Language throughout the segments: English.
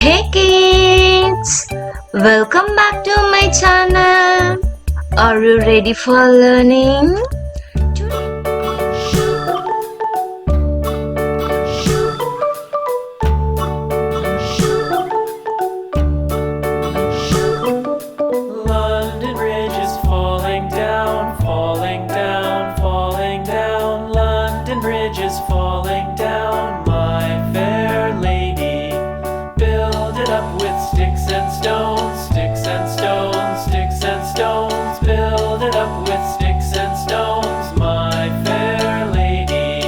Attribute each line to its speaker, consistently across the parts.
Speaker 1: Hey kids! Welcome back to my channel. Are you ready for learning?
Speaker 2: London Bridge is falling down, falling down, falling down. London Bridge is falling down, my fair lady. Build it up with sticks and stones, sticks and stones, sticks and stones. Build it up with sticks and stones, my fair lady.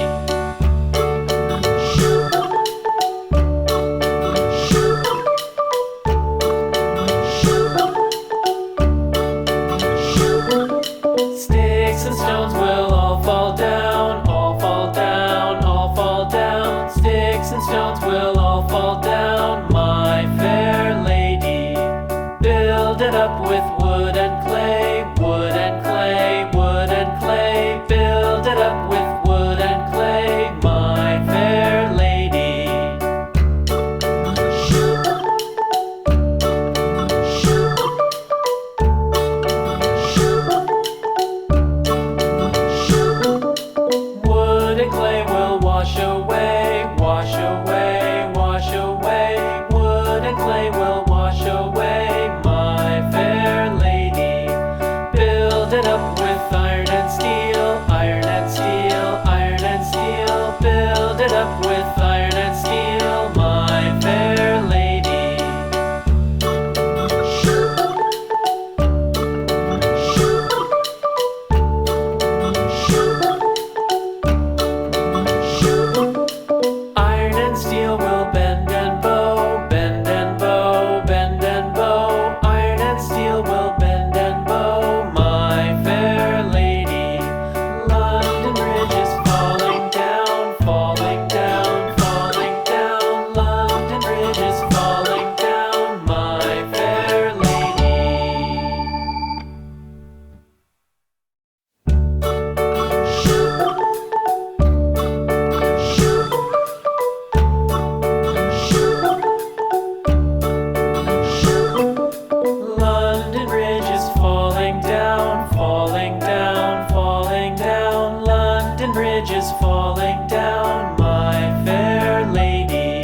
Speaker 2: Sticks and stones will all fall down, all fall down, all fall down. Sticks and stones will all fall down, my fair lady. Build it up with